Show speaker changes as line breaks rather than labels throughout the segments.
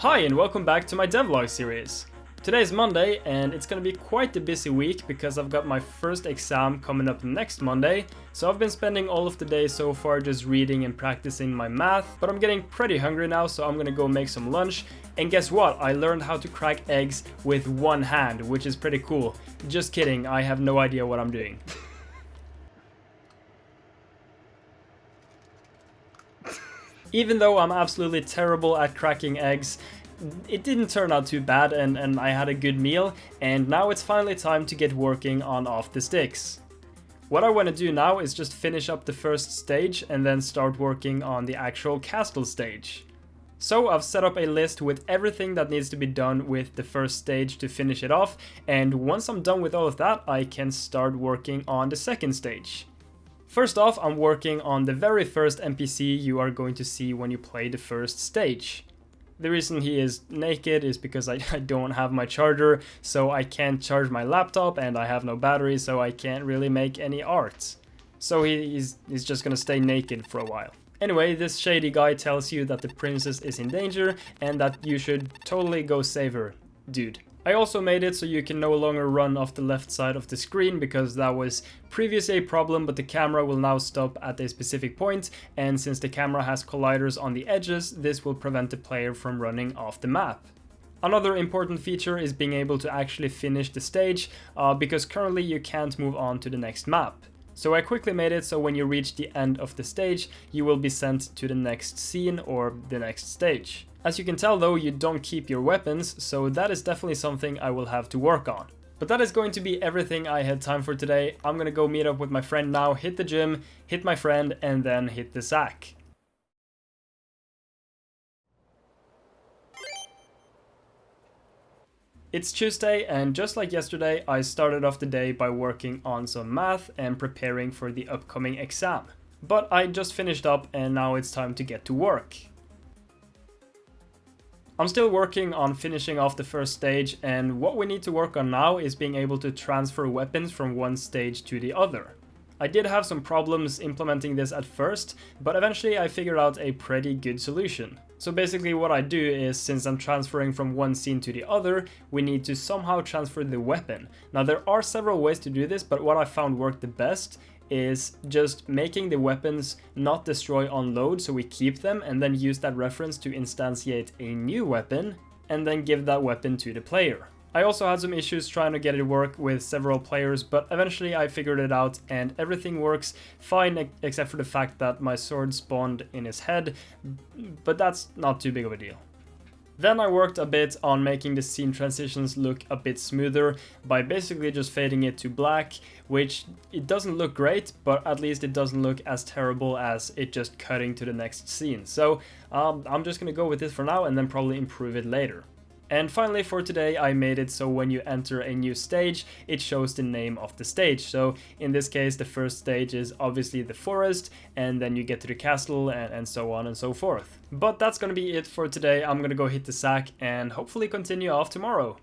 Hi and welcome back to my devlog series. Today is Monday and it's gonna be quite a busy week because I've got my first exam coming up next Monday, so I've been spending all of the day so far just reading and practicing my math, but I'm getting pretty hungry now, so I'm gonna go make some lunch. And guess what? I learned how to crack eggs with one hand, which is pretty cool. Just kidding, I have no idea what I'm doing. Even though I'm absolutely terrible at cracking eggs, it didn't turn out too bad and I had a good meal, and now it's finally time to get working on Off the Sticks. What I want to do now is just finish up the first stage and then start working on the actual castle stage. So I've set up a list with everything that needs to be done with the first stage to finish it off, and once I'm done with all of that, I can start working on the second stage. First off, I'm working on the very first NPC you are going to see when you play the first stage. The reason he is naked is because I don't have my charger, so I can't charge my laptop, and I have no battery, so I can't really make any art. So he's just gonna stay naked for a while. Anyway, this shady guy tells you that the princess is in danger and that you should totally go save her, dude. I also made it so you can no longer run off the left side of the screen because that was previously a problem, but the camera will now stop at a specific point, and since the camera has colliders on the edges, this will prevent the player from running off the map. Another important feature is being able to actually finish the stage, because currently you can't move on to the next map. So I quickly made it so when you reach the end of the stage, you will be sent to the next scene or the next stage. As you can tell though, you don't keep your weapons, so that is definitely something I will have to work on. But that is going to be everything I had time for today. I'm gonna go meet up with my friend now, hit the gym, hit my friend, and then hit the sack. It's Tuesday, and just like yesterday, I started off the day by working on some math and preparing for the upcoming exam. But I just finished up and now it's time to get to work. I'm still working on finishing off the first stage, and what we need to work on now is being able to transfer weapons from one stage to the other. I did have some problems implementing this at first, but eventually I figured out a pretty good solution. So basically what I do is, since I'm transferring from one scene to the other, we need to somehow transfer the weapon. Now there are several ways to do this, but what I found worked the best is just making the weapons not destroy on load, so we keep them and then use that reference to instantiate a new weapon and then give that weapon to the player. I also had some issues trying to get it to work with several players, but eventually I figured it out and everything works fine except for the fact that my sword spawned in his head, but that's not too big of a deal. Then I worked a bit on making the scene transitions look a bit smoother by basically just fading it to black, which it doesn't look great, but at least it doesn't look as terrible as it just cutting to the next scene. So I'm just gonna go with this for now and then probably improve it later. And finally for today, I made it so when you enter a new stage, it shows the name of the stage. So in this case, the first stage is obviously the forest, and then you get to the castle and so on and so forth. But that's gonna be it for today. I'm gonna go hit the sack and hopefully continue off tomorrow.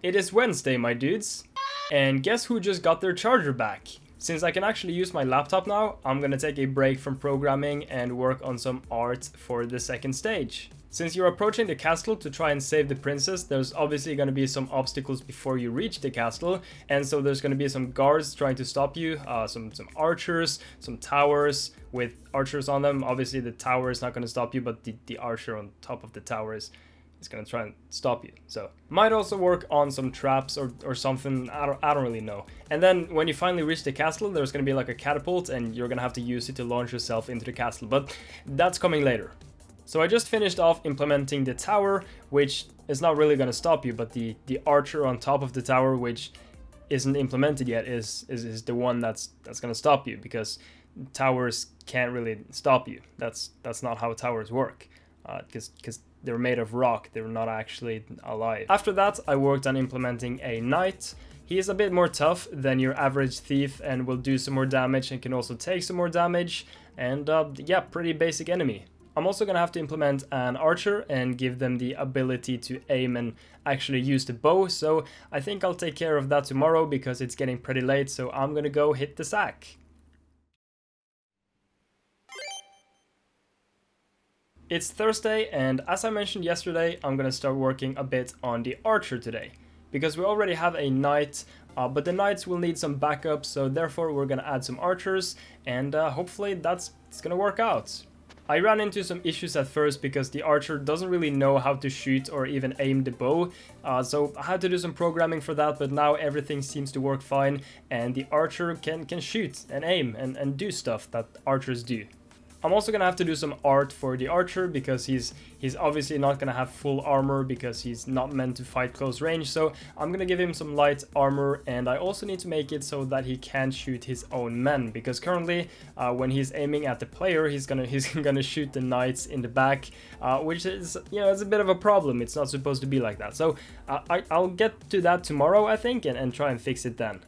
It is Wednesday, my dudes. And guess who just got their charger back? Since I can actually use my laptop now, I'm gonna take a break from programming and work on some art for the second stage. Since you're approaching the castle to try and save the princess, there's obviously gonna be some obstacles before you reach the castle, and so there's gonna be some guards trying to stop you, some archers, some towers with archers on them. Obviously the tower is not gonna stop you, but the archer on top of the tower is gonna try and stop you. So might also work on some traps or something. I don't really know. And then when you finally reach the castle, there's gonna be like a catapult and you're gonna have to use it to launch yourself into the castle, but that's coming later. So I just finished off implementing the tower, which is not really gonna stop you, but the archer on top of the tower, which isn't implemented yet, is the one that's gonna stop you, because towers can't really stop you. That's not how towers work, because they're made of rock, they're not actually alive. After that, I worked on implementing a knight. He is a bit more tough than your average thief and will do some more damage and can also take some more damage. And yeah, pretty basic enemy. I'm also gonna have to implement an archer and give them the ability to aim and actually use the bow. So I think I'll take care of that tomorrow because it's getting pretty late, so I'm gonna go hit the sack. It's Thursday, and as I mentioned yesterday, I'm gonna start working a bit on the archer today. Because we already have a knight, but the knights will need some backup, so therefore we're gonna add some archers, and hopefully it's gonna work out. I ran into some issues at first because the archer doesn't really know how to shoot or even aim the bow, so I had to do some programming for that, but now everything seems to work fine, and the archer can shoot and aim and do stuff that archers do. I'm also gonna have to do some art for the archer because he's obviously not gonna have full armor because he's not meant to fight close range, so I'm gonna give him some light armor, and I also need to make it so that he can shoot his own men, because currently when he's aiming at the player, he's gonna shoot the knights in the back, which is, you know, it's a bit of a problem. It's not supposed to be like that, so I'll get to that tomorrow, I think, and try and fix it then.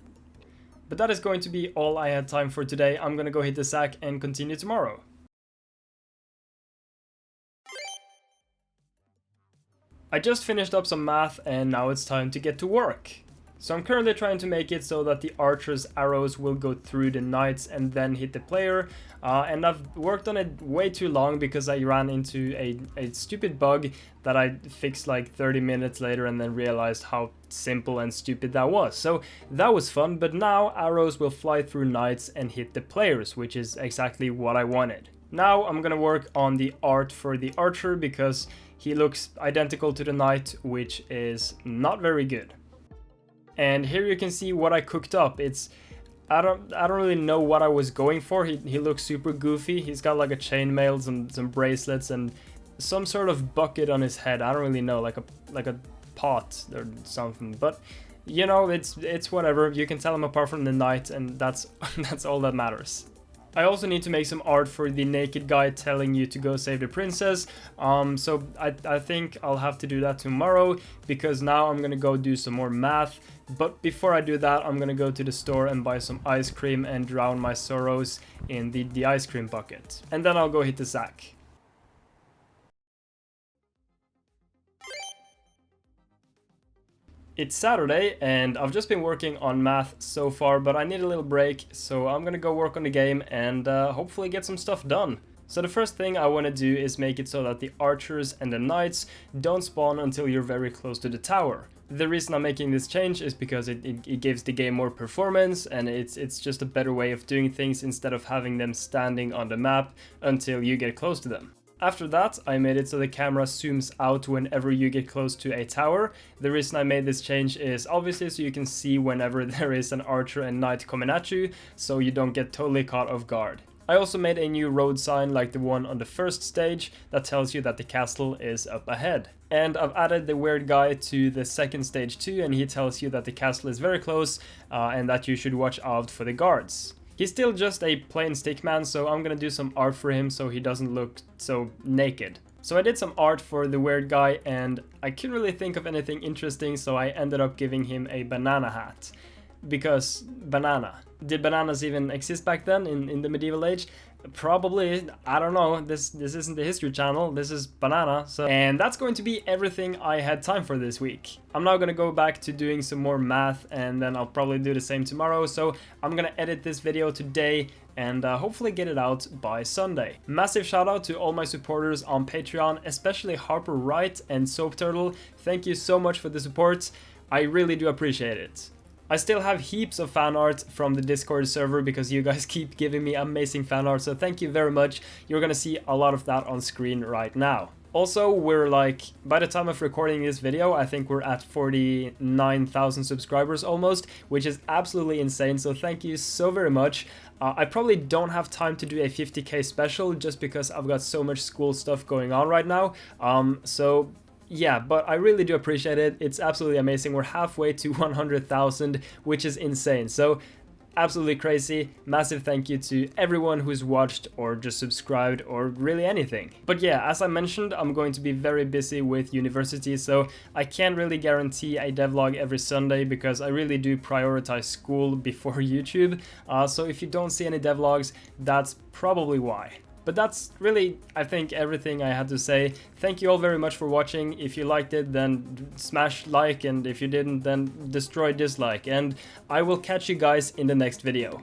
But that is going to be all I had time for today. I'm gonna go hit the sack and continue tomorrow. I just finished up some math and now it's time to get to work. So I'm currently trying to make it so that the archer's arrows will go through the knights and then hit the player. And I've worked on it way too long because I ran into a stupid bug that I fixed like 30 minutes later and then realized how simple and stupid that was. So that was fun, but now arrows will fly through knights and hit the players, which is exactly what I wanted. Now I'm gonna work on the art for the archer because he looks identical to the knight, which is not very good. And here you can see what I cooked up. I don't really know what I was going for. He looks super goofy. He's got like a chainmail, some bracelets, and some sort of bucket on his head. I don't really know, like a pot or something. But you know, it's whatever. You can tell him apart from the knight, and that's all that matters. I also need to make some art for the naked guy telling you to go save the princess, so I think I'll have to do that tomorrow, because now I'm gonna go do some more math. But before I do that, I'm gonna go to the store and buy some ice cream and drown my sorrows in the ice cream bucket. And then I'll go hit the sack. It's Saturday and I've just been working on math so far, but I need a little break, so I'm gonna go work on the game and hopefully get some stuff done. So the first thing I want to do is make it so that the archers and the knights don't spawn until you're very close to the tower. The reason I'm making this change is because it gives the game more performance, and it's just a better way of doing things instead of having them standing on the map until you get close to them. After that, I made it so the camera zooms out whenever you get close to a tower. The reason I made this change is obviously so you can see whenever there is an archer and knight coming at you, so you don't get totally caught off guard. I also made a new road sign like the one on the first stage that tells you that the castle is up ahead. And I've added the weird guy to the second stage too, and he tells you that the castle is very close and that you should watch out for the guards. He's still just a plain stickman, so I'm gonna do some art for him so he doesn't look so naked. So I did some art for the weird guy and I couldn't really think of anything interesting, so I ended up giving him a banana hat. Because banana. Did bananas even exist back then in the medieval age? Probably. I don't know. This isn't the History Channel. This is banana. And that's going to be everything I had time for this week. I'm now gonna go back to doing some more math, and then I'll probably do the same tomorrow. So I'm gonna edit this video today and hopefully get it out by Sunday. Massive shout out to all my supporters on Patreon, especially Harper Wright and Soap Turtle. Thank you so much for the support. I really do appreciate it. I still have heaps of fan art from the Discord server because you guys keep giving me amazing fan art, so thank you very much. You're gonna see a lot of that on screen right now. Also, we're like, by the time of recording this video, I think we're at 49,000 subscribers almost, which is absolutely insane, so thank you so very much. I probably don't have time to do a 50k special just because I've got so much school stuff going on right now, yeah, but I really do appreciate it. It's absolutely amazing. We're halfway to 100,000, which is insane. So absolutely crazy. Massive thank you to everyone who's watched or just subscribed or really anything. But yeah, as I mentioned, I'm going to be very busy with university, so I can't really guarantee a devlog every Sunday because I really do prioritize school before YouTube. So if you don't see any devlogs, that's probably why. But that's really, I think, everything I had to say. Thank you all very much for watching. If you liked it, then smash like, and if you didn't, then destroy dislike. And I will catch you guys in the next video.